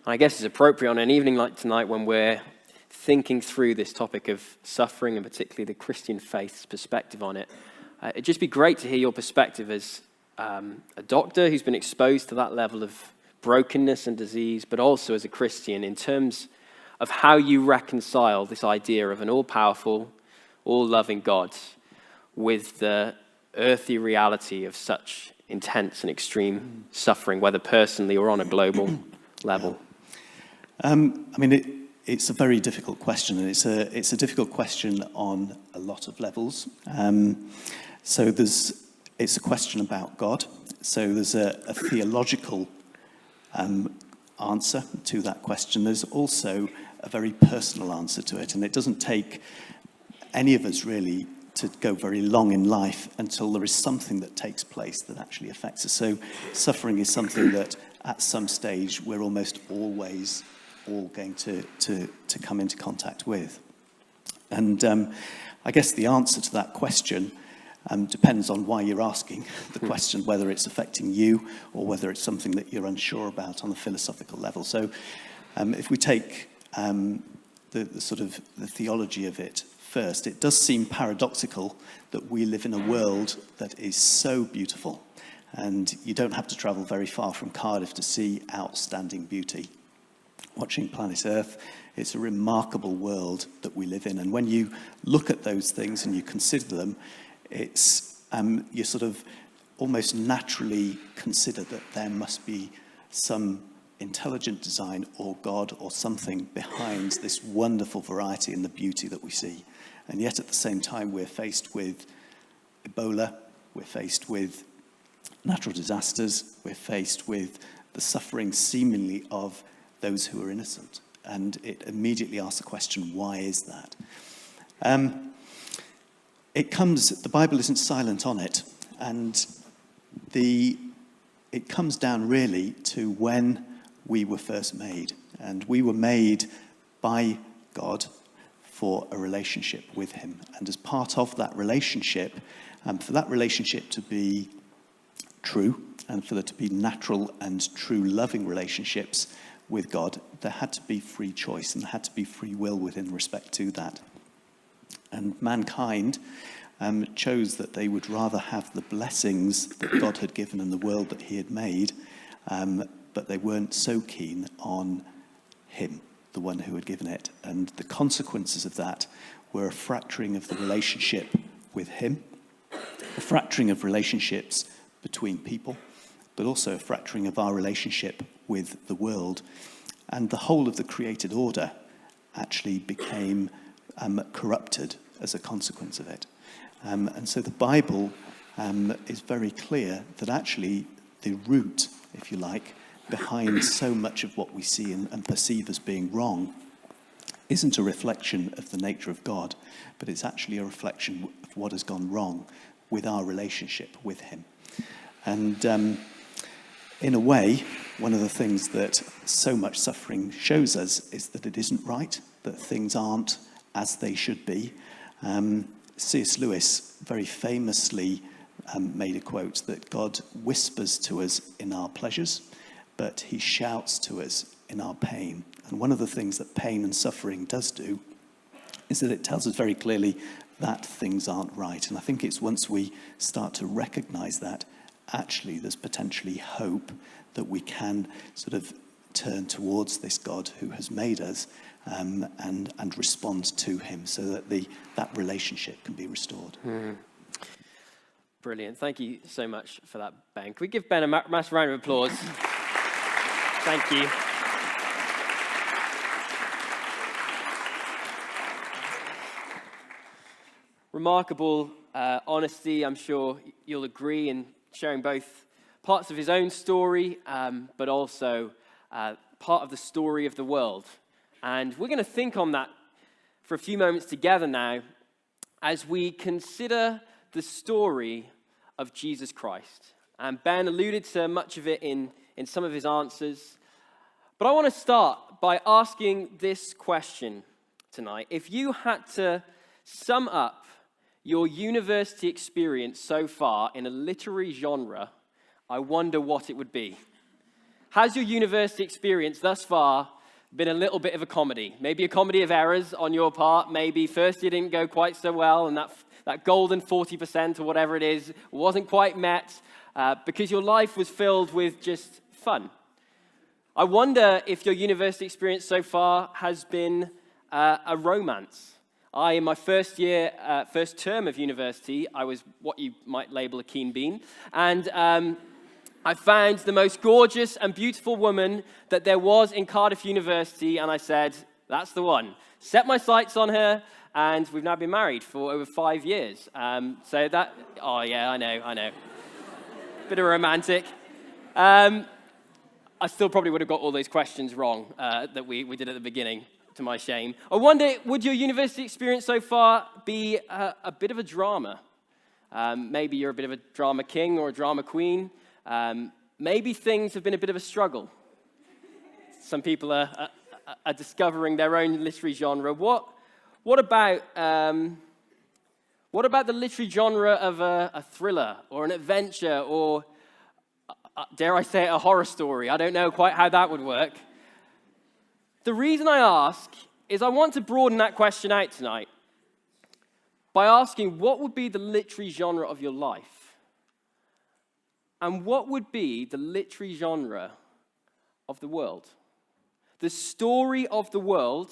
I guess it's appropriate on an evening like tonight when we're thinking through this topic of suffering and particularly the Christian faith's perspective on it. It'd just be great to hear your perspective as a doctor who's been exposed to that level of brokenness and disease, but also as a Christian in terms of how you reconcile this idea of an all-powerful, all-loving God with the earthly reality of such intense and extreme suffering, whether personally or on a global level. It's a very difficult question, and it's a difficult question on a lot of levels. It's a question about God. So there's a theological answer to that question. There's also a very personal answer to it, and it doesn't take any of us really to go very long in life until there is something that takes place that actually affects us. So suffering is something that at some stage we're almost always all going to come into contact with. And I guess the answer to that question depends on why you're asking the question, whether it's affecting you or whether it's something that you're unsure about on the philosophical level. So if we take the theology of it first, it does seem paradoxical that we live in a world that is so beautiful, and you don't have to travel very far from Cardiff to see outstanding beauty. Watching planet Earth, it's a remarkable world that we live in, and when you look at those things and you consider them, it's you sort of almost naturally consider that there must be some intelligent design or God or something behind this wonderful variety and the beauty that we see. And yet at the same time, we're faced with Ebola, we're faced with natural disasters, we're faced with the suffering seemingly of those who are innocent. And it immediately asks the question, why is that? The Bible isn't silent on it, and it comes down really to when we were first made. And we were made by God for a relationship with him. And as part of that relationship, for that relationship to be true, and for there to be natural and true loving relationships with God, there had to be free choice and there had to be free will within respect to that. And mankind chose that they would rather have the blessings that God had given in the world that he had made, but they weren't so keen on him, the one who had given it. And the consequences of that were a fracturing of the relationship with him, a fracturing of relationships between people, but also a fracturing of our relationship with the world. And the whole of the created order actually became corrupted as a consequence of it. And so the Bible is very clear that actually the root, if you like, behind so much of what we see and perceive as being wrong isn't a reflection of the nature of God, but it's actually a reflection of what has gone wrong with our relationship with him. And in a way, one of the things that so much suffering shows us is that it isn't right, that things aren't as they should be. C.S. Lewis very famously made a quote that God whispers to us in our pleasures, but he shouts to us in our pain. And one of the things that pain and suffering does do is that it tells us very clearly that things aren't right. And I think it's once we start to recognize that, actually there's potentially hope that we can sort of turn towards this God who has made us and respond to him so that that relationship can be restored. Brilliant. Thank you so much for that, Ben. Can we give Ben a massive round of applause? Thank you. Remarkable honesty. I'm sure you'll agree in sharing both parts of his own story, but also part of the story of the world. And we're going to think on that for a few moments together now as we consider the story of Jesus Christ. And Ben alluded to much of it in some of his answers. But I want to start by asking this question tonight. If you had to sum up your university experience so far in a literary genre, I wonder what it would be. has your university experience thus far been a little bit of a comedy? Maybe a comedy of errors on your part. Maybe first year didn't go quite so well, and that golden 40% or whatever it is wasn't quite met because your life was filled with just fun. I wonder if your university experience so far has been a romance. In my first term of university, I was what you might label a keen bean, and I found the most gorgeous and beautiful woman that there was in Cardiff University, and I said, that's the one. Set my sights on her, and we've now been married for over 5 years. Oh yeah, I know. Bit of a romantic. I still probably would have got all those questions wrong that we did at the beginning, to my shame. I wonder, would your university experience so far be a bit of a drama? Maybe you're a bit of a drama king or a drama queen. Maybe things have been a bit of a struggle. Some people are discovering their own literary genre. What about the literary genre of a thriller or an adventure or, dare I say it, a horror story? I don't know quite how that would work. The reason I ask is I want to broaden that question out tonight by asking, what would be the literary genre of your life? And what would be the literary genre of the world? The story of the world,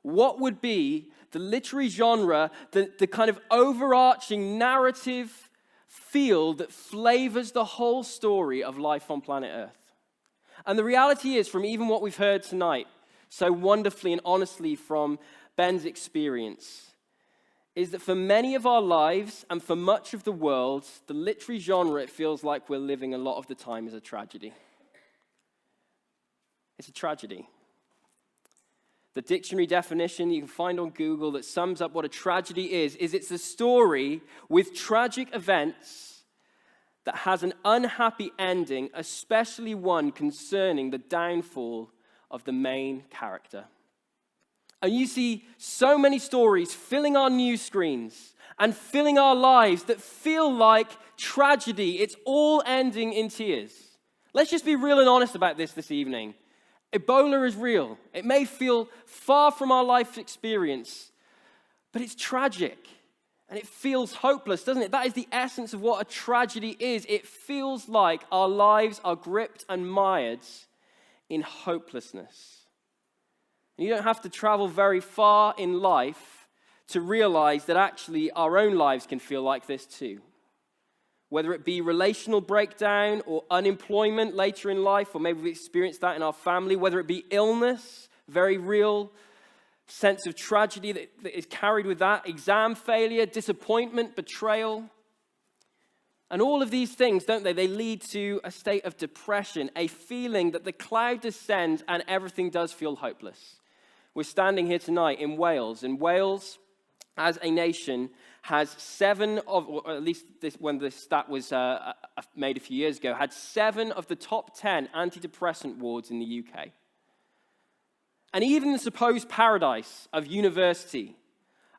what would be the literary genre, the kind of overarching narrative field that flavors the whole story of life on planet Earth? And the reality is, from even what we've heard tonight, so wonderfully and honestly from Ben's experience, is that for many of our lives and for much of the world, the literary genre, it feels like we're living a lot of the time, is a tragedy. It's a tragedy. The dictionary definition you can find on Google that sums up what a tragedy is it's a story with tragic events that has an unhappy ending, especially one concerning the downfall of the main character. And you see so many stories filling our news screens and filling our lives that feel like tragedy. It's all ending in tears. Let's just be real and honest about this evening. Ebola is real. It may feel far from our life experience, but it's tragic. And it feels hopeless, doesn't it? That is the essence of what a tragedy is. It feels like our lives are gripped and mired in hopelessness. And you don't have to travel very far in life to realize that actually our own lives can feel like this too. Whether it be relational breakdown or unemployment later in life, or maybe we've experienced that in our family, whether it be illness, very real sense of tragedy that is carried with that, exam failure, disappointment, betrayal. And all of these things, don't they? They lead to a state of depression, a feeling that the cloud descends and everything does feel hopeless. We're standing here tonight in Wales. And Wales, as a nation, has or at least when this stat was made a few years ago, had 7 of the top 10 antidepressant wards in the UK. And even the supposed paradise of university,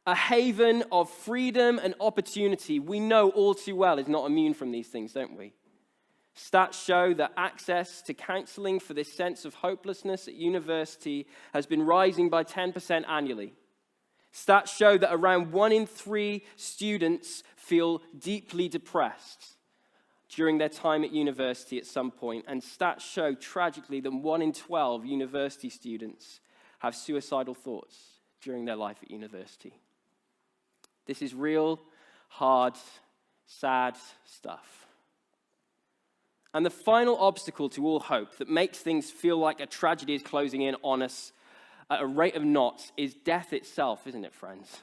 a haven of freedom and opportunity, we know all too well is not immune from these things, don't we? Stats show that access to counseling for this sense of hopelessness at university has been rising by 10% annually. Stats show that around 1 in 3 students feel deeply depressed during their time at university at some point. And stats show, tragically, that 1 in 12 university students have suicidal thoughts during their life at university. This is real, hard, sad stuff. And the final obstacle to all hope that makes things feel like a tragedy is closing in on us at a rate of knots is death itself, isn't it, friends?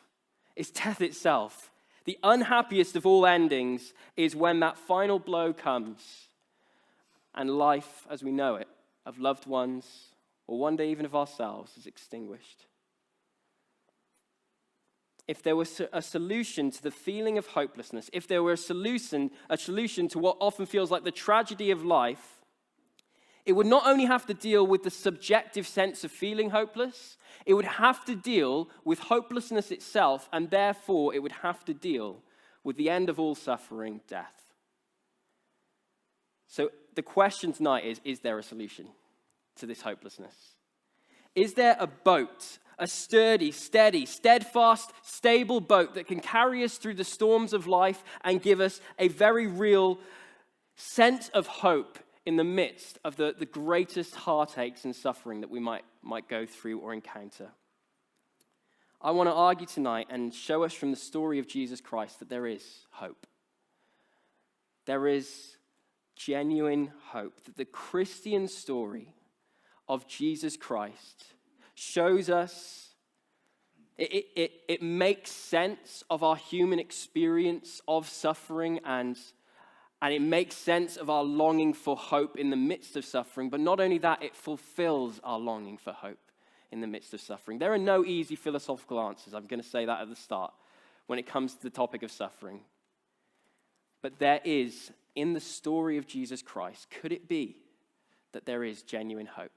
It's death itself. The unhappiest of all endings is when that final blow comes and life, as we know it, of loved ones, or one day even of ourselves, is extinguished. If there was a solution to the feeling of hopelessness, if there were a solution to what often feels like the tragedy of life, it would not only have to deal with the subjective sense of feeling hopeless, it would have to deal with hopelessness itself, and therefore it would have to deal with the end of all suffering, death. So the question tonight is there a solution to this hopelessness? Is there a boat, a sturdy, steady, steadfast, stable boat that can carry us through the storms of life and give us a very real sense of hope in the midst of the greatest heartaches and suffering that we might go through or encounter? I want to argue tonight and show us from the story of Jesus Christ that there is hope. There is genuine hope, that the Christian story of Jesus Christ shows us, it makes sense of our human experience of suffering, and it makes sense of our longing for hope in the midst of suffering. But not only that, it fulfills our longing for hope in the midst of suffering. There are no easy philosophical answers. I'm going to say that at the start when it comes to the topic of suffering. But there is, in the story of Jesus Christ, could it be that there is genuine hope?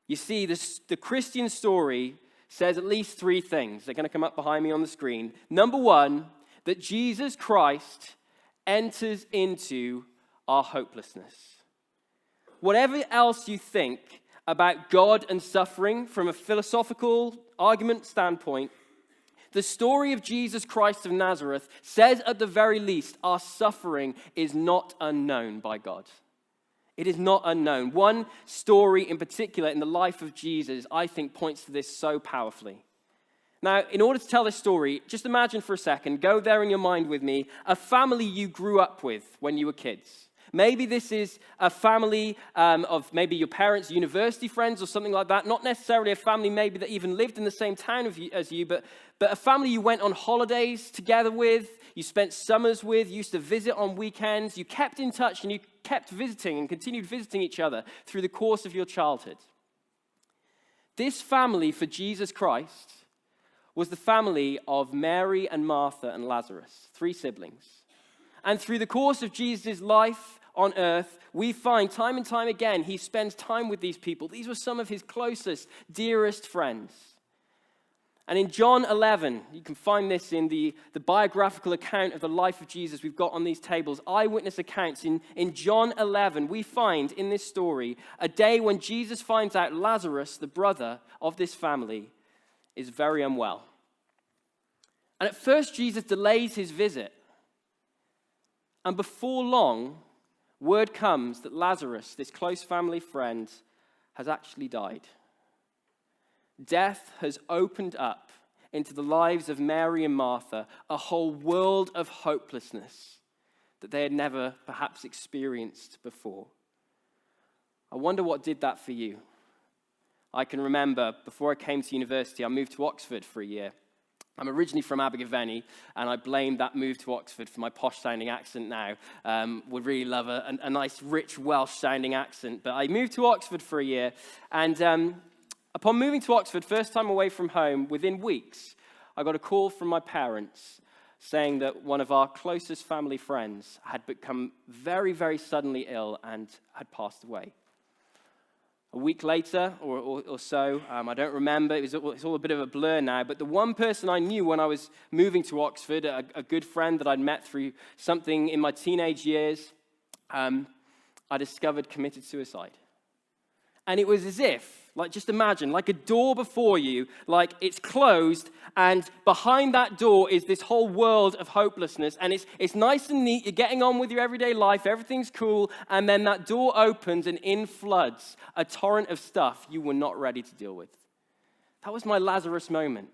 You see, the Christian story says at least three things. They're going to come up behind me on the screen. Number one, that Jesus Christ enters into our hopelessness. Whatever else you think about God and suffering from a philosophical argument standpoint, the story of Jesus Christ of Nazareth says at the very least our suffering is not unknown by God. It is not unknown. One story in particular in the life of Jesus, I think, points to this so powerfully. Now, in order to tell this story, just imagine for a second, go there in your mind with me, a family you grew up with when you were kids. Maybe this is a family of maybe your parents' university friends or something like that. Not necessarily a family maybe that even lived in the same town as you, but a family you went on holidays together with, you spent summers with, you used to visit on weekends, you kept in touch and you kept visiting and continued visiting each other through the course of your childhood. This family for Jesus Christ was the family of Mary and Martha and Lazarus, 3 siblings. And through the course of Jesus' life on earth, we find time and time again, he spends time with these people. These were some of his closest, dearest friends. And in John 11, you can find this in the biographical account of the life of Jesus we've got on these tables, eyewitness accounts. In John 11, we find in this story a day when Jesus finds out Lazarus, the brother of this family, is very unwell. And at first, Jesus delays his visit. And before long, word comes that Lazarus, this close family friend, has actually died. Death has opened up into the lives of Mary and Martha a whole world of hopelessness that they had never perhaps experienced before. I wonder what did that for you. I can remember before I came to university, I moved to Oxford for a year. I'm originally from Abergavenny, and I blame that move to Oxford for my posh-sounding accent now. Would really love a nice, rich, Welsh-sounding accent. But I moved to Oxford for a year, and upon moving to Oxford, first time away from home, within weeks, I got a call from my parents saying that one of our closest family friends had become very, very suddenly ill and had passed away. A week later or so, I don't remember, it's all a bit of a blur now, but the one person I knew when I was moving to Oxford, a good friend that I'd met through something in my teenage years, I discovered committed suicide. And it was as if, like just imagine, like a door before you, like it's closed, and behind that door is this whole world of hopelessness, and it's nice and neat, you're getting on with your everyday life, everything's cool, and then that door opens and in floods a torrent of stuff you were not ready to deal with. That was my Lazarus moment.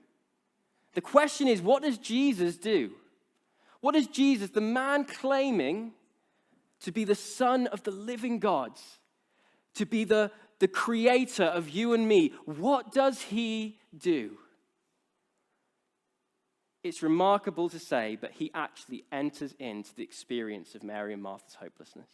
The question is, what does Jesus do? What does Jesus, the man claiming to be the Son of the living God, to be the creator of you and me, what does he do? It's remarkable to say, but he actually enters into the experience of Mary and Martha's hopelessness.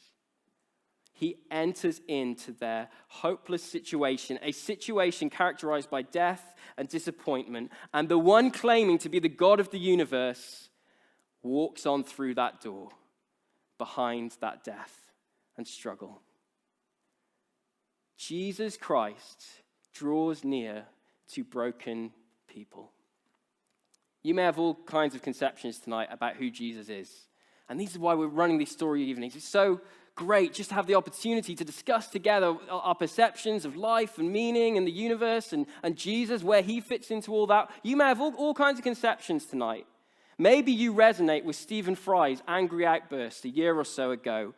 He enters into their hopeless situation, a situation characterized by death and disappointment, and the one claiming to be the God of the universe walks on through that door behind that death and struggle. Jesus Christ draws near to broken people. You may have all kinds of conceptions tonight about who Jesus is. And this is why we're running these story evenings. It's so great just to have the opportunity to discuss together our perceptions of life and meaning and the universe and Jesus, where he fits into all that. You may have all kinds of conceptions tonight. Maybe you resonate with Stephen Fry's angry outburst a year or so ago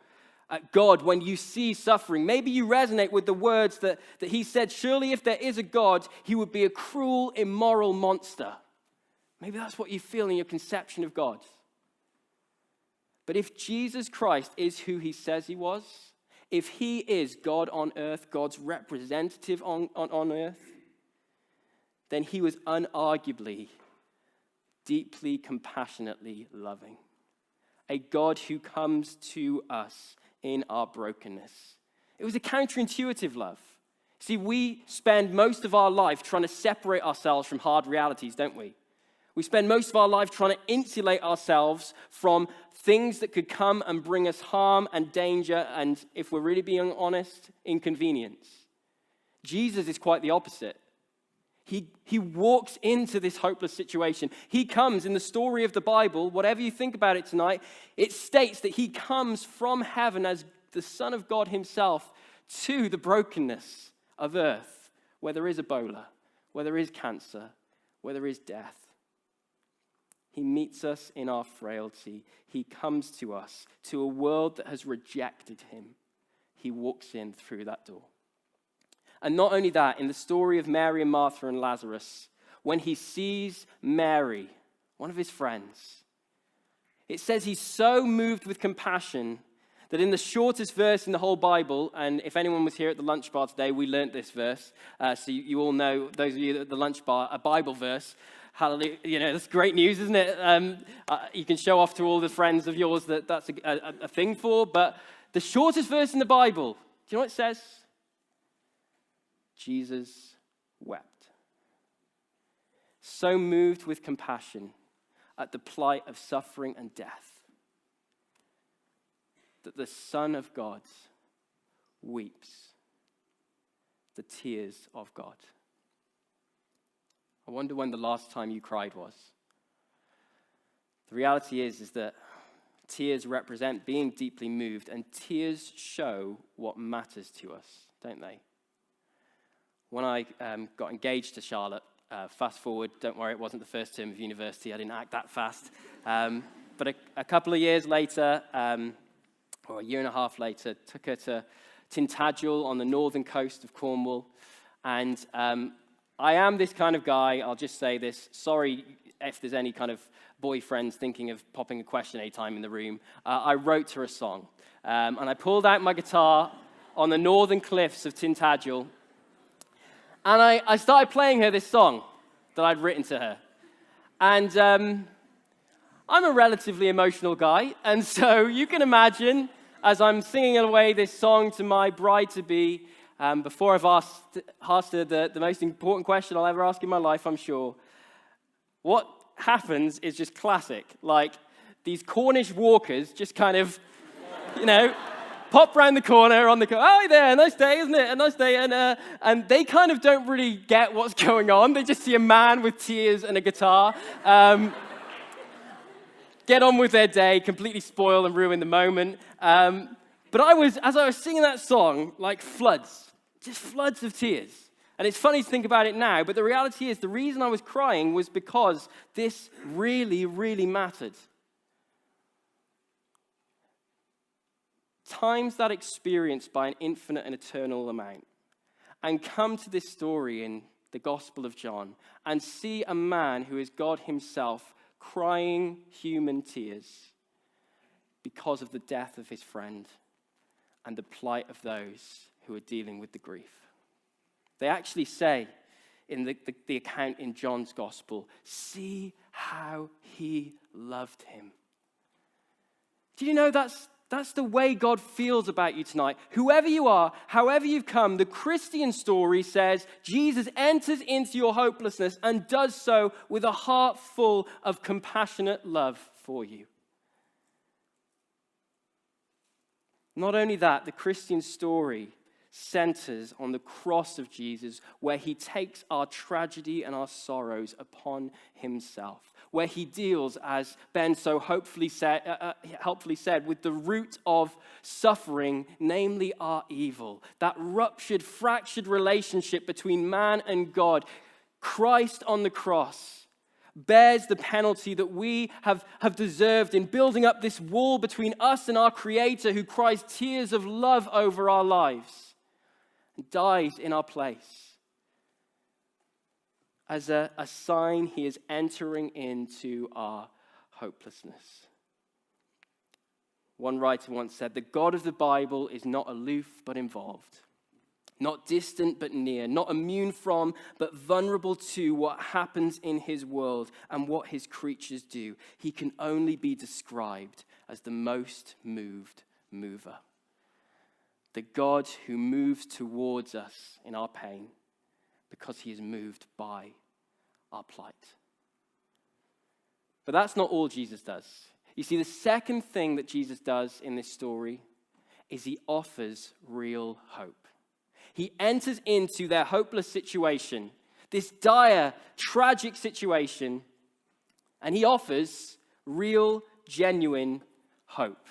at God when you see suffering. Maybe you resonate with the words that he said, surely if there is a God, he would be a cruel, immoral monster. Maybe that's what you feel in your conception of God. But if Jesus Christ is who he says he was, if he is God on earth, God's representative on earth, then he was unarguably, deeply, compassionately loving. A God who comes to us in our brokenness. It was a counterintuitive love. See, we spend most of our life trying to separate ourselves from hard realities, don't we? We spend most of our life trying to insulate ourselves from things that could come and bring us harm and danger and, if we're really being honest, inconvenience. Jesus is quite the opposite. He walks into this hopeless situation. He comes in the story of the Bible, whatever you think about it tonight, it states that he comes from heaven as the Son of God himself to the brokenness of earth, where there is Ebola, where there is cancer, where there is death. He meets us in our frailty. He comes to us, to a world that has rejected him. He walks in through that door. And not only that, in the story of Mary and Martha and Lazarus, when he sees Mary, one of his friends, it says he's so moved with compassion that in the shortest verse in the whole Bible, and if anyone was here at the lunch bar today, we learnt this verse, so you all know, those of you at the lunch bar, a Bible verse. Hallelujah, that's great news, isn't it? You can show off to all the friends of yours that that's a thing for, but the shortest verse in the Bible, do you know what it says? Jesus wept. So moved with compassion at the plight of suffering and death that the Son of God weeps the tears of God. I wonder when the last time you cried was. The reality is that tears represent being deeply moved, and tears show what matters to us, don't they? When I got engaged to Charlotte, fast forward, don't worry, it wasn't the first term of university, I didn't act that fast. But a couple of years later, or a year and a half later, took her to Tintagel on the northern coast of Cornwall, and I am this kind of guy, I'll just say this, sorry if there's any kind of boyfriends thinking of popping a question anytime in the room. I wrote her a song, and I pulled out my guitar on the northern cliffs of Tintagel, and I started playing her this song that I'd written to her. And I'm a relatively emotional guy, and so you can imagine, as I'm singing away this song to my bride-to-be, before I've asked her the most important question I'll ever ask in my life, I'm sure. What happens is just classic. Like, these Cornish walkers just kind of, pop round the corner oh, hey there, nice day, isn't it? A nice day. And they kind of don't really get what's going on. They just see a man with tears and a guitar. Get on with their day, completely spoil and ruin the moment. But as I was singing that song, like floods, just floods of tears. And it's funny to think about it now, but the reality is the reason I was crying was because this really, really mattered. Times that experience by an infinite and eternal amount, and come to this story in the Gospel of John and see a man who is God himself crying human tears because of the death of his friend and the plight of those who are dealing with the grief. They actually say in the account in John's Gospel, see how he loved him. Do you know that's the way God feels about you tonight? Whoever you are, however you've come, the Christian story says Jesus enters into your hopelessness and does so with a heart full of compassionate love for you. Not only that, the Christian story centers on the cross of Jesus, where he takes our tragedy and our sorrows upon himself, where he deals, as Ben so helpfully said, with the root of suffering, namely our evil, that ruptured, fractured relationship between man and God. Christ on the cross bears the penalty that we have deserved in building up this wall between us and our Creator, who cries tears of love over our lives and dies in our place. As a sign, he is entering into our hopelessness. One writer once said, "The God of the Bible is not aloof but involved, not distant but near, not immune from but vulnerable to what happens in his world and what his creatures do. He can only be described as the most moved mover." The God who moves towards us in our pain because he is moved by our plight. But that's not all Jesus does. You see, the second thing that Jesus does in this story is he offers real hope. He enters into their hopeless situation, this dire, tragic situation, and he offers real, genuine hope.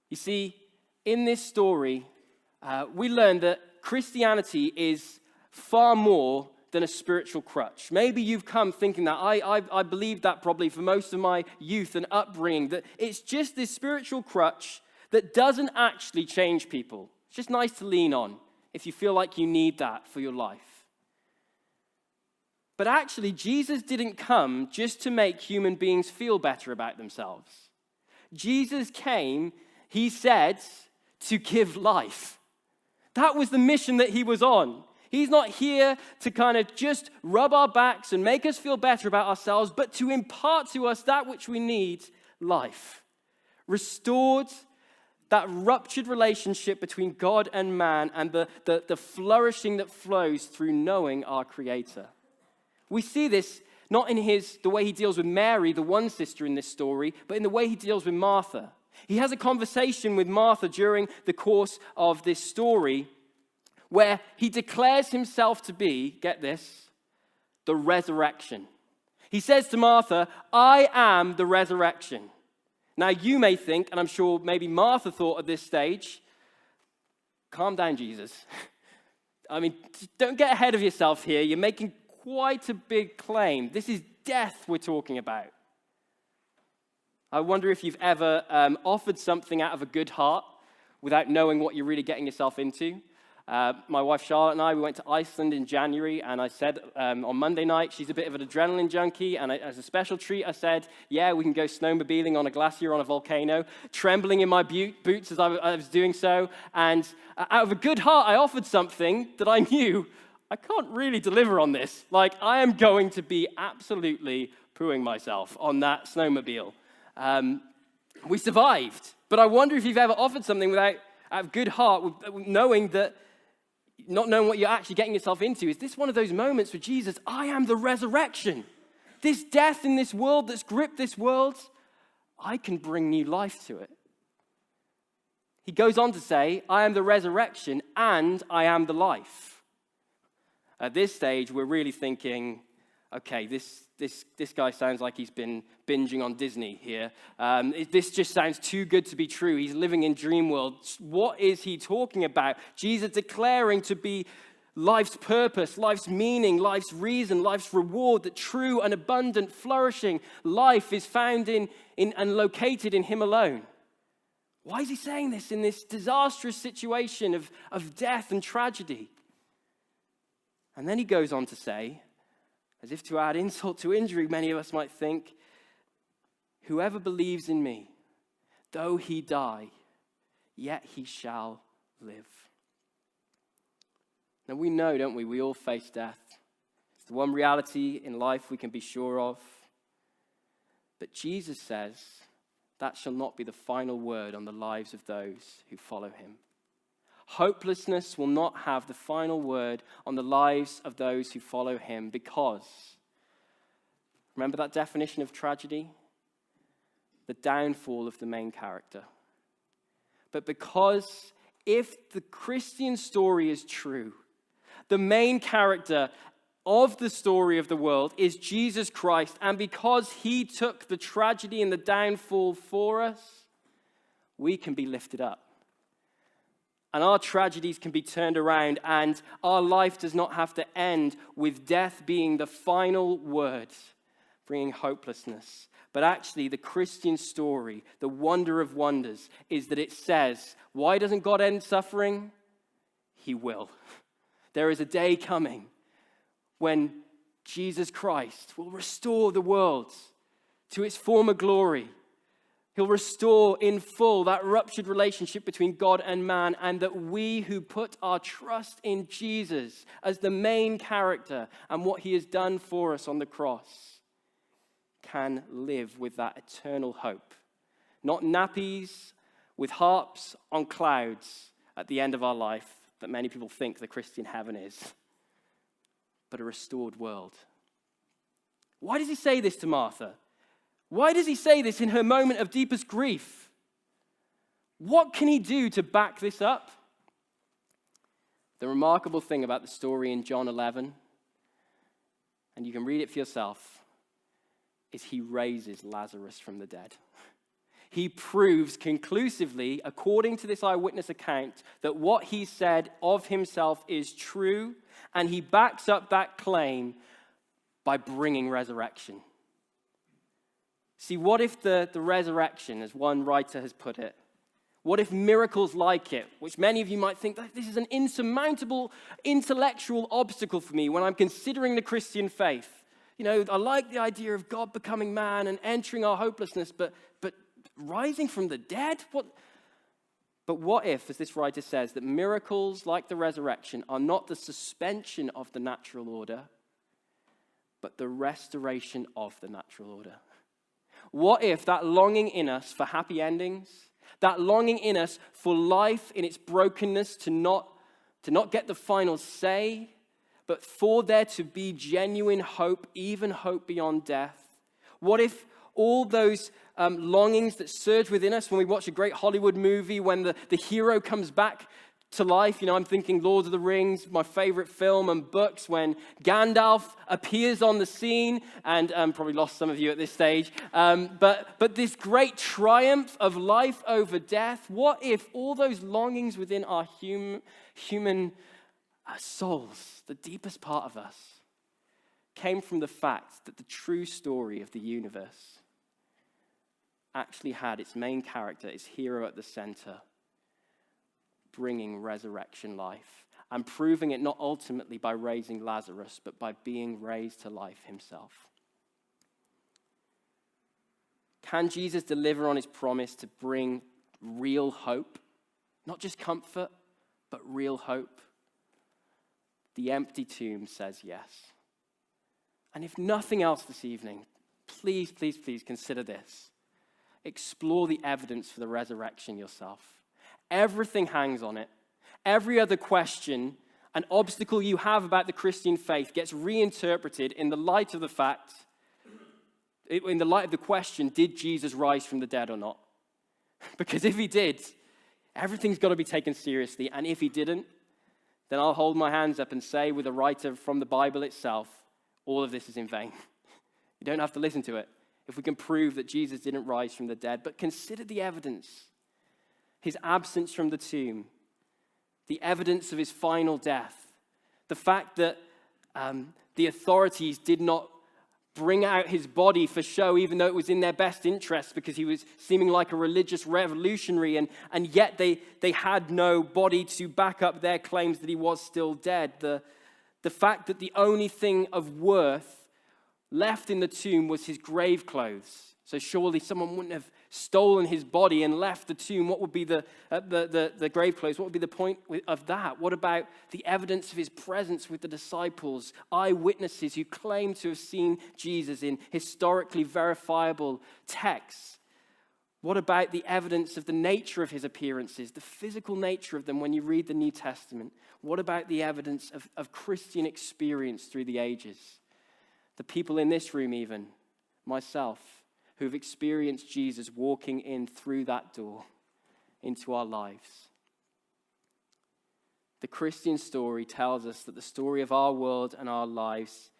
You see, in this story, we learn that Christianity is far more than a spiritual crutch. Maybe you've come thinking that. I believed that probably for most of my youth and upbringing, that it's just this spiritual crutch that doesn't actually change people. It's just nice to lean on if you feel like you need that for your life. But actually, Jesus didn't come just to make human beings feel better about themselves. Jesus came, he said, to give life. That was the mission that he was on. He's not here to kind of just rub our backs and make us feel better about ourselves, but to impart to us that which we need, life. Restored, that ruptured relationship between God and man, and the flourishing that flows through knowing our Creator. We see this not in the way he deals with Mary, the one sister in this story, but in the way he deals with Martha. He has a conversation with Martha during the course of this story where he declares himself to be, get this, the resurrection. He says to Martha, "I am the resurrection." Now, you may think, and I'm sure maybe Martha thought at this stage, calm down, Jesus. I mean, don't get ahead of yourself here. You're making quite a big claim. This is death we're talking about. I wonder if you've ever offered something out of a good heart without knowing what you're really getting yourself into. My wife Charlotte and I, we went to Iceland in January, and I said on Monday night, she's a bit of an adrenaline junkie, and as a special treat, I said, yeah, we can go snowmobiling on a glacier on a volcano, trembling in my boots as I was doing so, and out of a good heart, I offered something that I knew I can't really deliver on this. Like, I am going to be absolutely pooing myself on that snowmobile. We survived, but I wonder if you've ever offered something out of good heart, knowing that, not knowing what you're actually getting yourself into. Is this one of those moments where Jesus, I am the resurrection. This death in this world that's gripped this world, I can bring new life to it. He goes on to say, I am the resurrection and I am the life. At this stage, we're really thinking, okay, this guy sounds like he's been binging on Disney here. This just sounds too good to be true. He's living in dream world. What is he talking about? Jesus declaring to be life's purpose, life's meaning, life's reason, life's reward, that true and abundant, flourishing life is found in and located in him alone. Why is he saying this in this disastrous situation of death and tragedy? And then he goes on to say, as if to add insult to injury, many of us might think, whoever believes in me, though he die, yet he shall live. Now we know, don't we? We all face death. It's the one reality in life we can be sure of. But Jesus says that shall not be the final word on the lives of those who follow him. Hopelessness will not have the final word on the lives of those who follow him, because, remember that definition of tragedy? The downfall of the main character. But because if the Christian story is true, the main character of the story of the world is Jesus Christ, and because he took the tragedy and the downfall for us, we can be lifted up. And our tragedies can be turned around, and our life does not have to end with death being the final word, bringing hopelessness. But actually, the Christian story, the wonder of wonders, is that it says, why doesn't God end suffering? He will. There is a day coming when Jesus Christ will restore the world to its former glory. He'll restore in full that ruptured relationship between God and man, and that we who put our trust in Jesus as the main character and what he has done for us on the cross can live with that eternal hope. Not nappies with harps on clouds at the end of our life that many people think the Christian heaven is, but a restored world. Why does he say this to Martha? Why does he say this in her moment of deepest grief? What can he do to back this up? The remarkable thing about the story in John 11, and you can read it for yourself, is he raises Lazarus from the dead. He proves conclusively, according to this eyewitness account, that what he said of himself is true, and he backs up that claim by bringing resurrection. See, what if the resurrection, as one writer has put it, what if miracles like it, which many of you might think that this is an insurmountable intellectual obstacle for me when I'm considering the Christian faith. You know, I like the idea of God becoming man and entering our hopelessness, but rising from the dead? But what if, as this writer says, that miracles like the resurrection are not the suspension of the natural order, but the restoration of the natural order? What if that longing in us for happy endings, that longing in us for life in its brokenness to not get the final say, but for there to be genuine hope, even hope beyond death? What if all those longings that surge within us when we watch a great Hollywood movie, when the hero comes back to life? You know, I'm thinking Lord of the Rings, my favorite film, and books, when Gandalf appears on the scene, and probably lost some of you at this stage, but this great triumph of life over death. What if all those longings within our human souls, the deepest part of us, came from the fact that the true story of the universe actually had its main character, its hero at the center, bringing resurrection life, and proving it not ultimately by raising Lazarus, but by being raised to life himself? Can Jesus deliver on his promise to bring real hope? Not just comfort, but real hope? The empty tomb says yes. And if nothing else this evening, please, please, please consider this. Explore the evidence for the resurrection yourself. Everything hangs on it. Every other question, an obstacle you have about the Christian faith, gets reinterpreted in the light of the fact, in the light of the question, did Jesus rise from the dead or not? Because if he did, everything's got to be taken seriously. And if he didn't, then I'll hold my hands up and say with a writer from the Bible itself, all of this is in vain. You don't have to listen to it if we can prove that Jesus didn't rise from the dead. But consider the evidence. His absence from the tomb, the evidence of his final death, the fact that the authorities did not bring out his body for show, even though it was in their best interest, because he was seeming like a religious revolutionary, and yet they had no body to back up their claims that he was still dead. The fact that the only thing of worth left in the tomb was his grave clothes. So surely someone wouldn't have stolen his body and left the tomb. What would be the grave clothes? What would be the point of that? What about the evidence of his presence with the disciples, eyewitnesses who claim to have seen Jesus in historically verifiable texts? What about the evidence of the nature of his appearances, the physical nature of them when you read the New Testament? What about the evidence of Christian experience through the ages? The people in this room, even myself, who've experienced Jesus walking in through that door into our lives. The Christian story tells us that the story of our world and our lives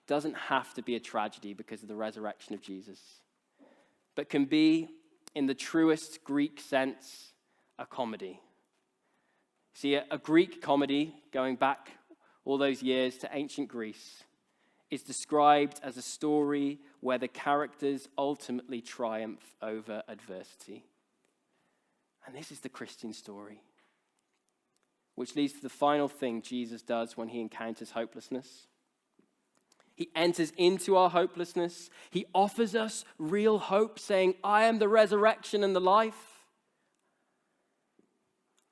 doesn't have to be a tragedy because of the resurrection of Jesus, but can be, in the truest Greek sense, a comedy. See, a Greek comedy, going back all those years to ancient Greece, is described as a story where the characters ultimately triumph over adversity. And this is the Christian story, which leads to the final thing Jesus does when he encounters hopelessness. He enters into our hopelessness. He offers us real hope, saying, I am the resurrection and the life.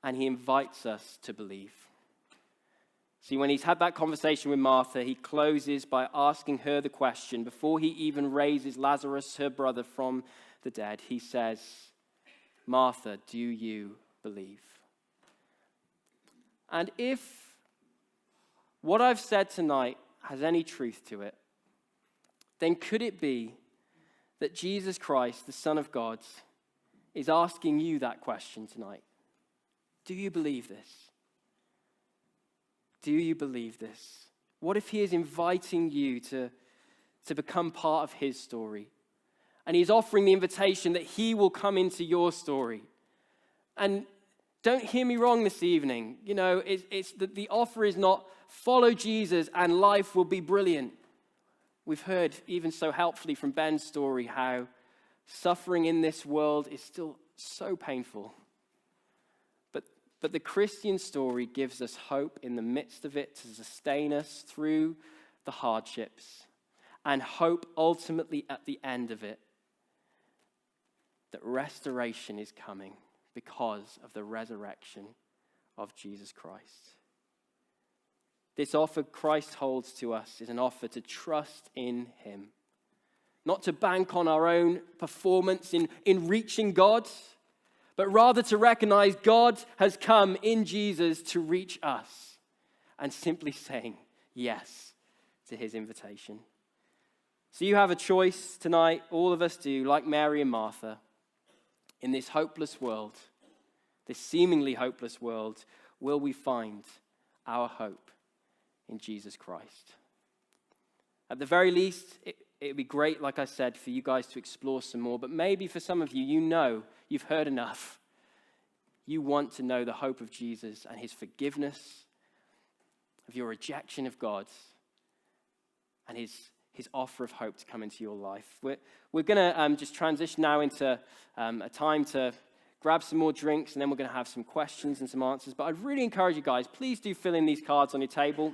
And he invites us to believe. See, when he's had that conversation with Martha, he closes by asking her the question, before he even raises Lazarus, her brother, from the dead. He says, Martha, do you believe? And if what I've said tonight has any truth to it, then could it be that Jesus Christ, the Son of God, is asking you that question tonight? Do you believe this? Do you believe this? What if he is inviting you to become part of his story? And he's offering the invitation that he will come into your story. And don't hear me wrong this evening. You know, it's that the offer is not follow Jesus and life will be brilliant. We've heard even so helpfully from Ben's story how suffering in this world is still so painful. But the Christian story gives us hope in the midst of it to sustain us through the hardships, and hope ultimately at the end of it that restoration is coming because of the resurrection of Jesus Christ. This offer Christ holds to us is an offer to trust in him, not to bank on our own performance in reaching God, but rather to recognize God has come in Jesus to reach us, and simply saying yes to his invitation. So you have a choice tonight, all of us do, like Mary and Martha. In this hopeless world, this seemingly hopeless world, will we find our hope in Jesus Christ? At the very least, it would be great, like I said, for you guys to explore some more. But maybe for some of you, you know, you've heard enough. You want to know the hope of Jesus and his forgiveness of your rejection of God and his offer of hope to come into your life. We're going to just transition now into a time to grab some more drinks, and then we're going to have some questions and some answers. But I'd really encourage you guys, please do fill in these cards on your table.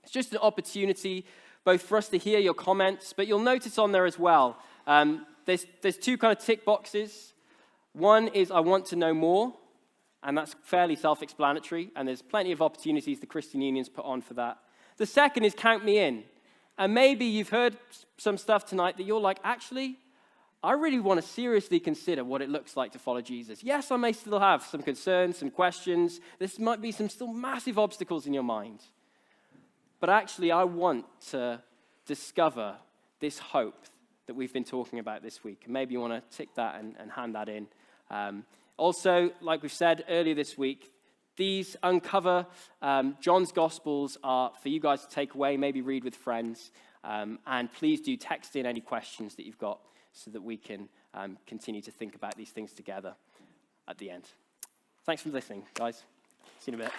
It's just an opportunity both for us to hear your comments, but you'll notice on there as well, there's two kind of tick boxes. One is I want to know more, and that's fairly self-explanatory, and there's plenty of opportunities the Christian Union's put on for that. The second is count me in. And maybe you've heard some stuff tonight that you're like, actually, I really want to seriously consider what it looks like to follow Jesus. Yes, I may still have some concerns, some questions. This might be some still massive obstacles in your mind. But actually, I want to discover this hope that we've been talking about this week. Maybe you want to tick that and hand that in. Also, like we've said earlier this week, these Uncover John's Gospels are for you guys to take away, maybe read with friends. And please do text in any questions that you've got so that we can continue to think about these things together at the end. Thanks for listening, guys. See you in a bit.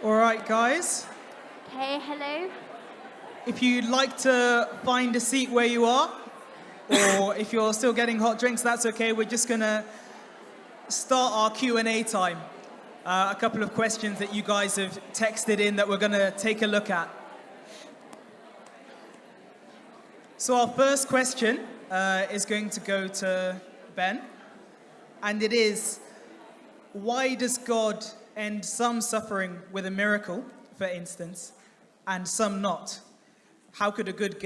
All right, guys. Okay, hello. If you'd like to find a seat where you are, or if you're still getting hot drinks, that's okay. We're just going to start our Q&A time. A couple of questions that you guys have texted in that we're going to take a look at. So our first question is going to go to Ben. And it is, why does God end some suffering with a miracle, for instance, and some not? How could a good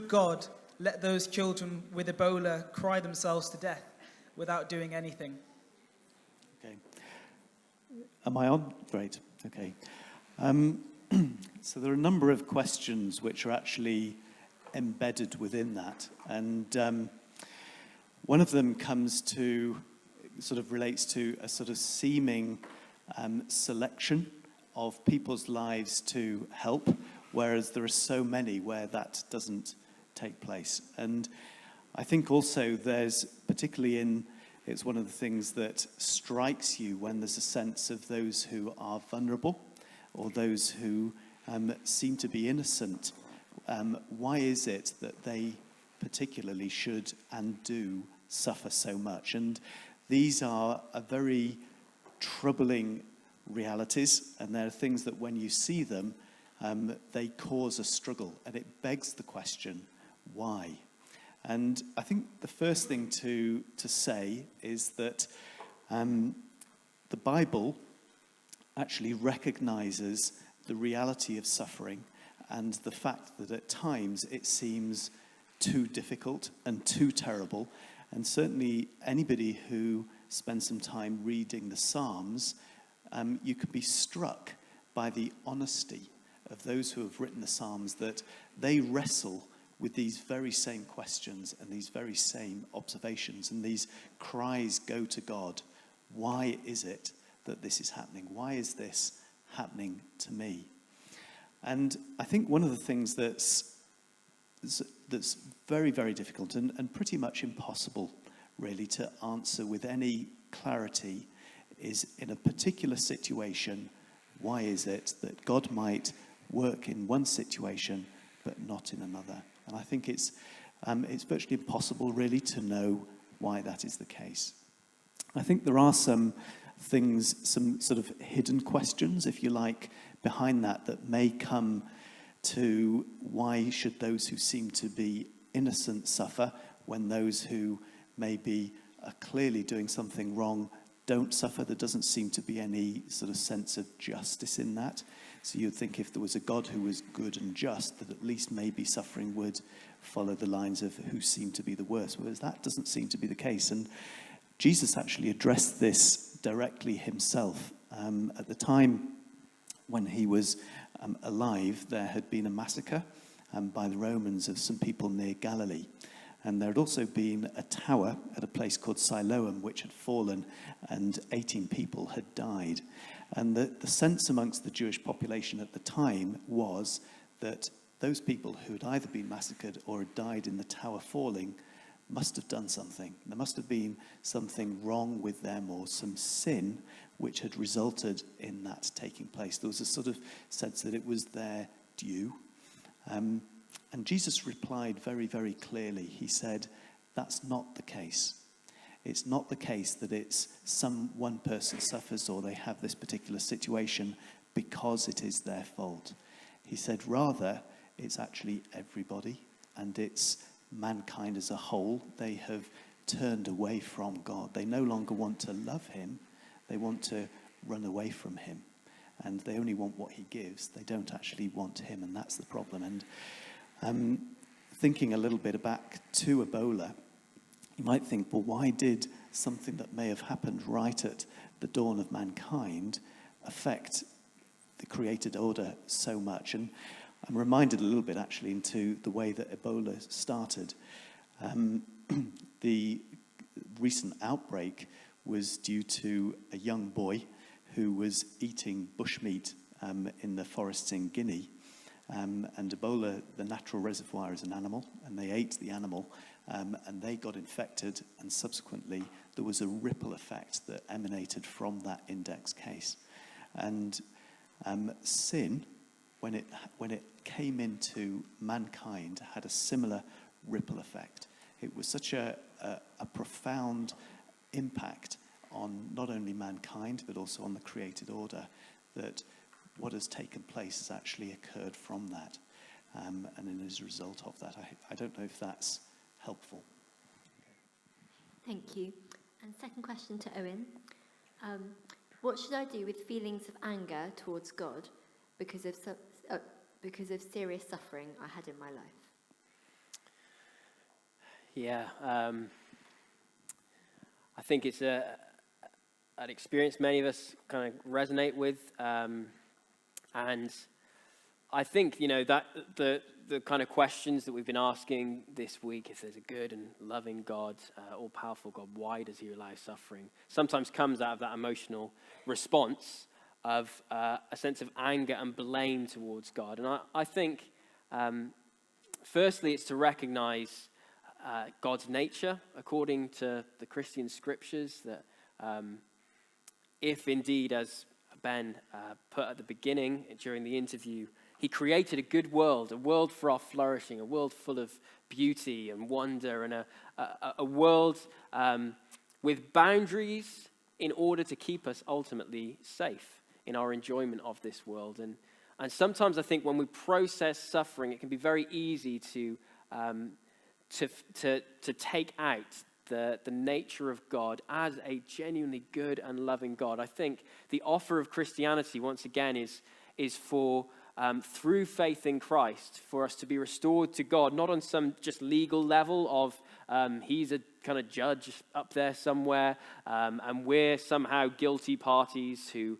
God let those children with Ebola cry themselves to death without doing anything? Okay. Am I on? Great. Okay. So there are a number of questions which are actually embedded within that. And One of them relates to a sort of seeming selection of people's lives to help, whereas there are so many where that doesn't take place. And I think also there's, it's one of the things that strikes you when there's a sense of those who are vulnerable or those who seem to be innocent. Why is it that they particularly should and do suffer so much? And these are a very troubling realities, and there are things that when you see them, they cause a struggle, and it begs the question, why? And I think the first thing to say is that the Bible actually recognizes the reality of suffering and the fact that at times it seems too difficult and too terrible. And certainly anybody who spends some time reading the Psalms, you could be struck by the honesty of those who have written the Psalms, that they wrestle with these very same questions and these very same observations, and these cries go to God. Why is it that this is happening? Why is this happening to me? And I think one of the things that's very, very difficult and pretty much impossible really to answer with any clarity is, in a particular situation, why is it that God might work in one situation but not in another? And I think it's virtually impossible really to know why that is the case. I think there are some things, some sort of hidden questions, if you like, behind that may come to why should those who seem to be innocent suffer when those who maybe are clearly doing something wrong don't suffer. There doesn't seem to be any sort of sense of justice in that. So you'd think if there was a God who was good and just, that at least maybe suffering would follow the lines of who seemed to be the worst, whereas that doesn't seem to be the case. And Jesus actually addressed this directly himself. At the time when he was alive, there had been a massacre by the Romans of some people near Galilee. And there had also been a tower at a place called Siloam, which had fallen, and 18 people had died. And the sense amongst the Jewish population at the time was that those people who had either been massacred or had died in the tower falling must have done something. There must have been something wrong with them, or some sin which had resulted in that taking place. There was a sort of sense that it was their due. And Jesus replied very, very clearly. He said, that's not the case. It's not the case that it's one person suffers or they have this particular situation because it is their fault. He said, rather, it's actually everybody, and it's mankind as a whole. They have turned away from God. They no longer want to love him. They want to run away from him. And they only want what he gives. They don't actually want him, and that's the problem. And thinking a little bit back to Ebola, you might think, well, why did something that may have happened right at the dawn of mankind affect the created order so much? And I'm reminded a little bit, actually, into the way that Ebola started. The recent outbreak was due to a young boy who was eating bushmeat in the forests in Guinea. And Ebola, the natural reservoir, is an animal, and they ate the animal, and they got infected, and subsequently there was a ripple effect that emanated from that index case. And sin, when it came into mankind, had a similar ripple effect. It was such a profound impact on not only mankind, but also on the created order, that what has taken place has actually occurred from that. And as a result of that, I don't know if that's helpful. Thank you. And second question to Owen. What should I do with feelings of anger towards God because of serious suffering I had in my life? Yeah, I think it's an experience many of us kind of resonate with. And I think, that the kind of questions that we've been asking this week, if there's a good and loving God, all-powerful God, why does he allow suffering, sometimes comes out of that emotional response of a sense of anger and blame towards God. And I think, firstly, it's to recognize God's nature, according to the Christian scriptures, that if indeed, as Ben put at the beginning during the interview, he created a good world, a world for our flourishing, a world full of beauty and wonder, and a world with boundaries in order to keep us ultimately safe in our enjoyment of this world. And sometimes I think when we process suffering, it can be very easy to take out the nature of God as a genuinely good and loving God. I think the offer of Christianity, once again, is for, through faith in Christ, for us to be restored to God, not on some just legal level of he's a kind of judge up there somewhere, and we're somehow guilty parties who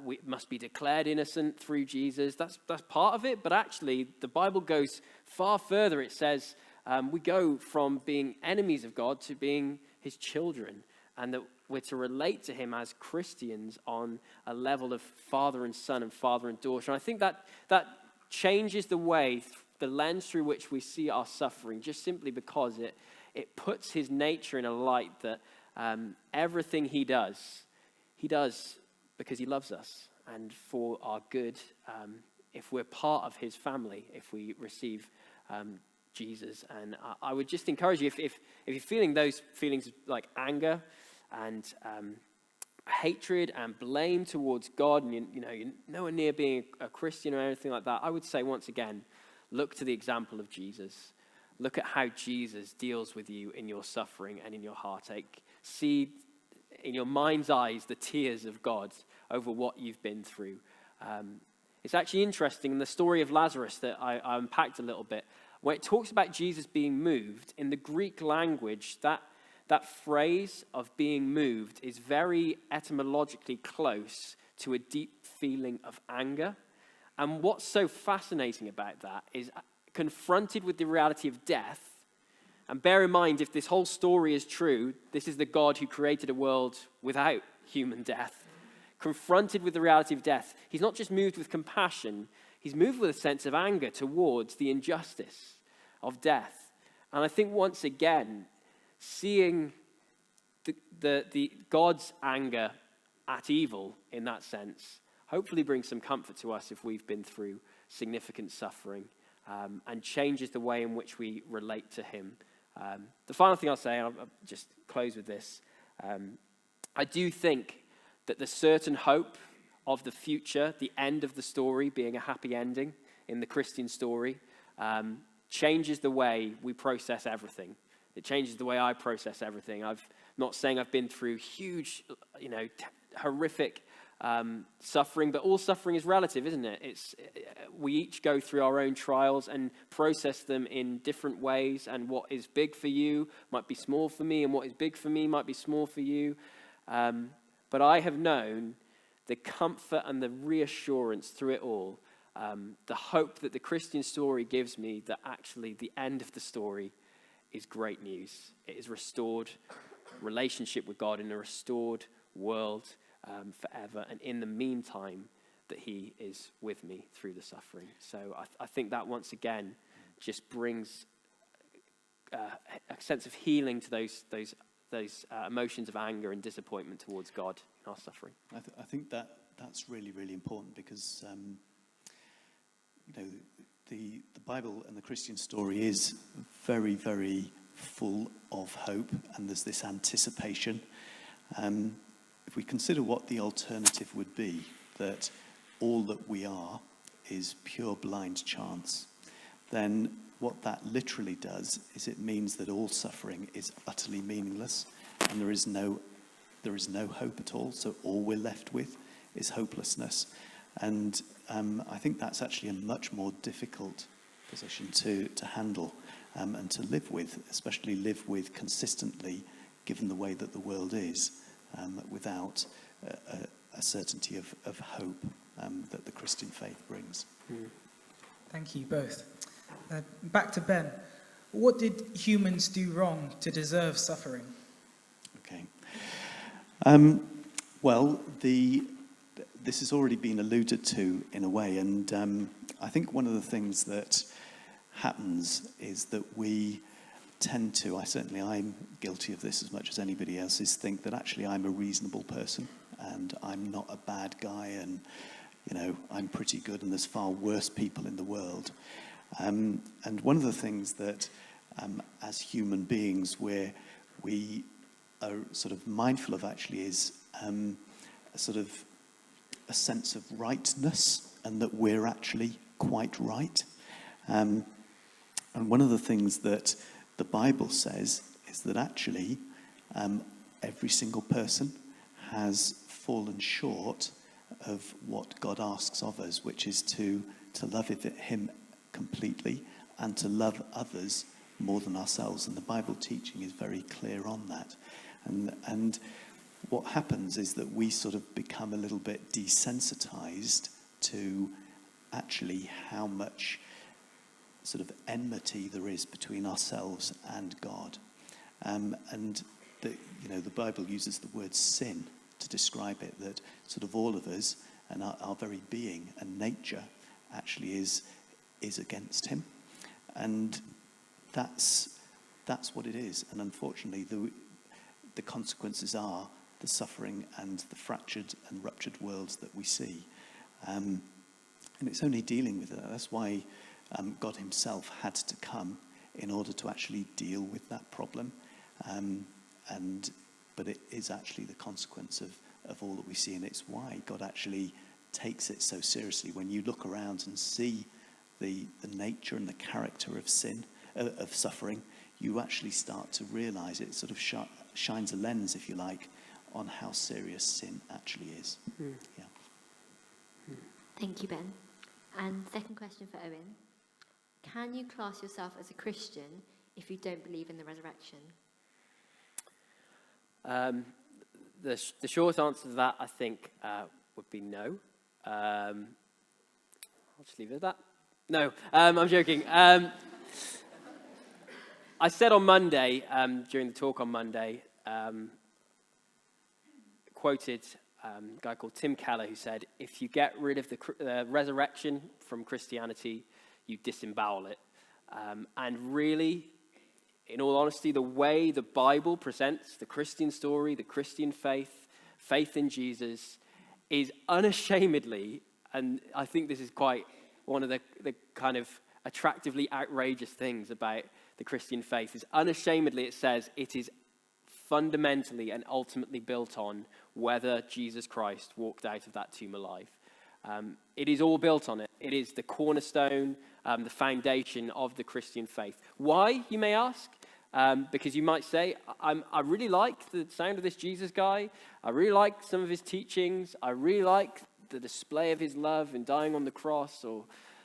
we must be declared innocent through Jesus. That's part of it, but actually the Bible goes far further. It says we go from being enemies of God to being his children, and that we're to relate to him as Christians on a level of father and son and father and daughter. And I think that changes the way, the lens through which we see our suffering, just simply because it puts his nature in a light that everything he does because he loves us and for our good, if we're part of his family, if we receive Jesus. And I would just encourage you, if you're feeling those feelings like anger and hatred and blame towards God, and you're nowhere near being a Christian or anything like that, I would say once again, look to the example of Jesus. Look at how Jesus deals with you in your suffering and in your heartache. See in your mind's eyes the tears of God over what you've been through. It's actually interesting in the story of Lazarus that I unpacked a little bit. When it talks about Jesus being moved, in the Greek language, that phrase of being moved is very etymologically close to a deep feeling of anger. And what's so fascinating about that is, confronted with the reality of death, and bear in mind, if this whole story is true, this is the God who created a world without human death. Confronted with the reality of death, he's not just moved with compassion, he's moved with a sense of anger towards the injustice of death. And I think once again, seeing the God's anger at evil in that sense, hopefully brings some comfort to us if we've been through significant suffering, and changes the way in which we relate to him. The final thing I'll say, and I'll just close with this, I do think that the certain hope of the future, the end of the story being a happy ending in the Christian story, changes the way we process everything. It changes the way I process everything. I'm not saying I've been through huge, horrific suffering, but all suffering is relative, isn't it? We each go through our own trials and process them in different ways, and what is big for you might be small for me, and what is big for me might be small for you. But I have known the comfort and the reassurance through it all, the hope that the Christian story gives me, that actually the end of the story is great news. It is restored relationship with God in a restored world forever. And in the meantime, that he is with me through the suffering. So I think that once again just brings a sense of healing to those emotions of anger and disappointment towards God in our suffering. I think that's really, really important, because the Bible and the Christian story is very, very full of hope, and there's this anticipation. If we consider what the alternative would be, that all that we are is pure blind chance, then what that literally does is it means that all suffering is utterly meaningless, and there is no hope at all. So all we're left with is hopelessness. And I think that's actually a much more difficult position to handle and to live with, especially live with consistently, given the way that the world is, without a certainty of hope that the Christian faith brings. Thank you both. Back to Ben. What did humans do wrong to deserve suffering? Okay. Well, this has already been alluded to in a way, and I think one of the things that happens is that we tend to, I'm guilty of this as much as anybody else, is think that actually I'm a reasonable person and I'm not a bad guy, and I'm pretty good, and there's far worse people in the world. And one of the things that as human beings we are sort of mindful of actually is a sort of a sense of rightness, and that we're actually quite right. And one of the things that the Bible says is that actually every single person has fallen short of what God asks of us, which is to love him completely and to love others more than ourselves. And the Bible teaching is very clear on that. And what happens is that we sort of become a little bit desensitized to actually how much sort of enmity there is between ourselves and God. And the Bible uses the word sin to describe it, that sort of all of us and our very being and nature actually is against him. And that's what it is. And unfortunately, the consequences are the suffering and the fractured and ruptured worlds that we see. And it's only dealing with it. That's why God himself had to come in order to actually deal with that problem. But it is actually the consequence of all that we see, and it's why God actually takes it so seriously. When you look around and see the nature and the character of sin, of suffering, you actually start to realize it sort of shines a lens, if you like, on how serious sin actually is. Yeah. Thank you, Ben. And second question for Owen. Can you class yourself as a Christian if you don't believe in the resurrection? The short answer to that, I think, would be no. I'll just leave it at that. No, I'm joking. I said on Monday, during the talk on Monday, quoted a guy called Tim Keller, who said, if you get rid of the resurrection from Christianity, you disembowel it. And really, in all honesty, the way the Bible presents the Christian story, the Christian faith in Jesus, is unashamedly, and I think this is quite one of the kind of attractively outrageous things about the Christian faith, is unashamedly it says it is fundamentally and ultimately built on whether Jesus Christ walked out of that tomb alive. It is all built on it. It is the cornerstone, the foundation of the Christian faith. Why, you may ask? Because you might say, I really like the sound of this Jesus guy. I really like some of his teachings. I really like the display of his love in dying on the cross, or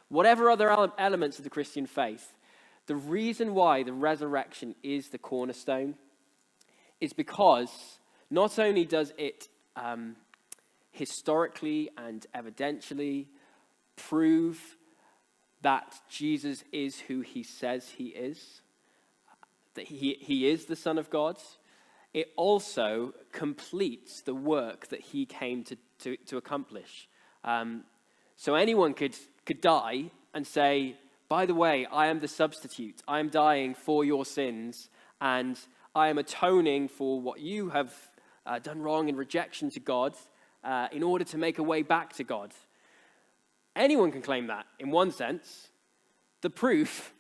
whatever other elements of the Christian faith. The reason why the resurrection is the cornerstone is because not only does it historically and evidentially prove that Jesus is who he says he is, that he is the Son of God, it also completes the work that he came to accomplish. So anyone could die and say, by the way, I am the substitute. I am dying for your sins, and I am atoning for what you have done wrong in rejection to God in order to make a way back to God. Anyone can claim that in one sense. The proof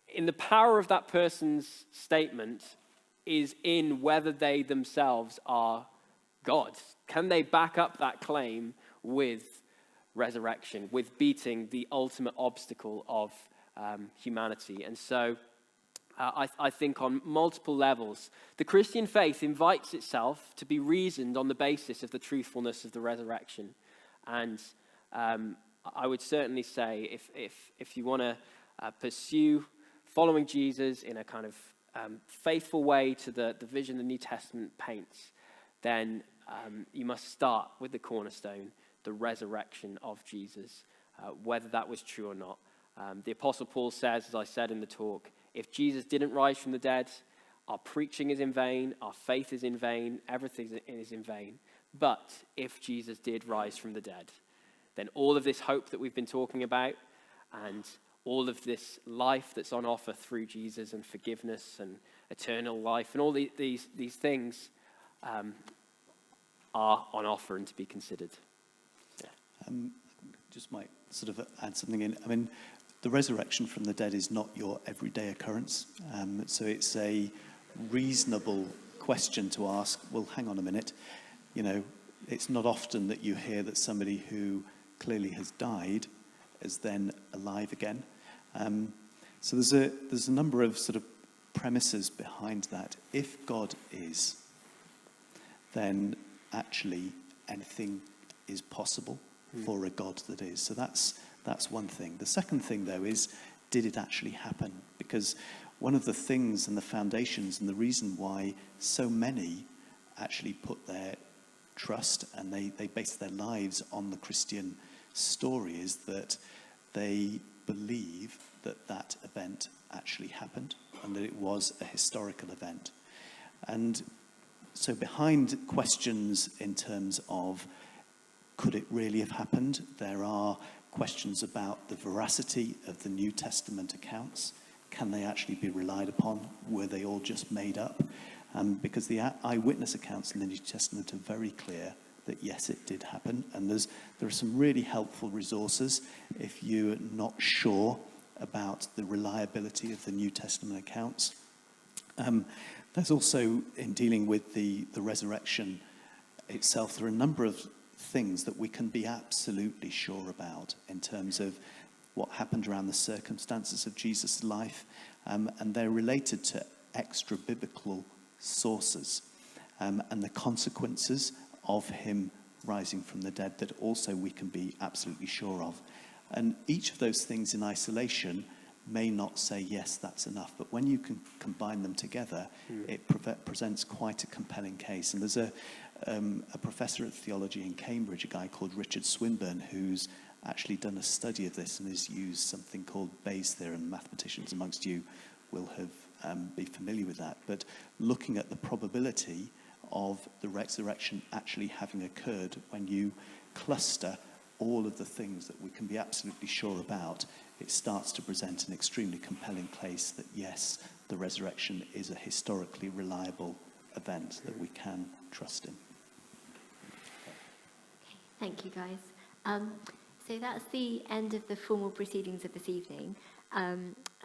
in the power of that person's statement is in whether they themselves are God. Can they back up that claim with resurrection, with beating the ultimate obstacle of humanity? And so I think on multiple levels, the Christian faith invites itself to be reasoned on the basis of the truthfulness of the resurrection. And I would certainly say if you want to pursue following Jesus in a kind of faithful way to the vision the New Testament paints, then you must start with the cornerstone, the resurrection of Jesus. whether that was true or not. The Apostle Paul says, as I said in the talk, if Jesus didn't rise from the dead, our preaching is in vain, our faith is in vain, everything is in vain. But if Jesus did rise from the dead, then all of this hope that we've been talking about and all of this life that's on offer through Jesus and forgiveness and eternal life and all these things are on offer and to be considered. Yeah. Just might sort of add something in. I mean, the resurrection from the dead is not your everyday occurrence. So it's a reasonable question to ask, well, hang on a minute. You know, it's not often that you hear that somebody who clearly has died is then alive again. So there's a number of sort of premises behind that. If God is, then actually anything is possible for a God that is. So that's one thing. The second thing, though, is did it actually happen? Because one of the things and the foundations and the reason why so many actually put their trust and they base their lives on the Christian story is that they believe that that event actually happened and that it was a historical event. And so behind questions in terms of could it really have happened, there are questions about the veracity of the New Testament accounts. Can they actually be relied upon? Were they all just made up? Because the eyewitness accounts in the New Testament are very clear that yes, it did happen. And there are some really helpful resources if you're not sure about the reliability of the New Testament accounts. There's also, in dealing with the resurrection itself, there are a number of things that we can be absolutely sure about in terms of what happened around the circumstances of Jesus' life, and they're related to extra-biblical sources and the consequences of him rising from the dead that also we can be absolutely sure of. And each of those things in isolation may not say, yes, that's enough. But when you can combine them together, it presents quite a compelling case. And there's a professor of theology in Cambridge, a guy called Richard Swinburne, who's actually done a study of this and has used something called Bayes' theorem. Mathematicians amongst you will have be familiar with that. But looking at the probability of the resurrection actually having occurred when you cluster all of the things that we can be absolutely sure about, it starts to present an extremely compelling case that yes, the resurrection is a historically reliable event that we can trust in. Thank you, guys. So that's the end of the formal proceedings of this evening.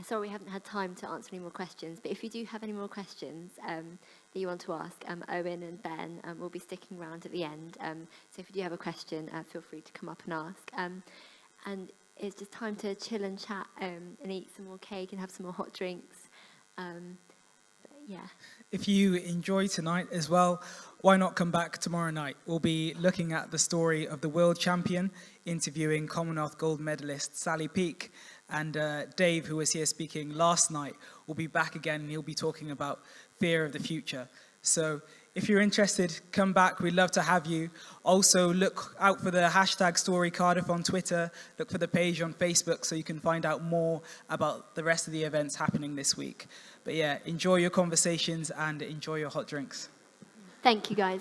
Sorry we haven't had time to answer any more questions, but if you do have any more questions that you want to ask, Owen and Ben will be sticking around at the end. So if you do have a question, feel free to come up and ask. And it's just time to chill and chat and eat some more cake and have some more hot drinks. Yeah. If you enjoy tonight as well, why not come back tomorrow night? We'll be looking at the story of the world champion, interviewing Commonwealth gold medalist Sally Peake. And Dave, who was here speaking last night, will be back again and he'll be talking about fear of the future. So if you're interested, come back. We'd love to have you. Also, look out for the hashtag Story Cardiff on Twitter. Look for the page on Facebook so you can find out more about the rest of the events happening this week. But yeah, enjoy your conversations and enjoy your hot drinks. Thank you, guys.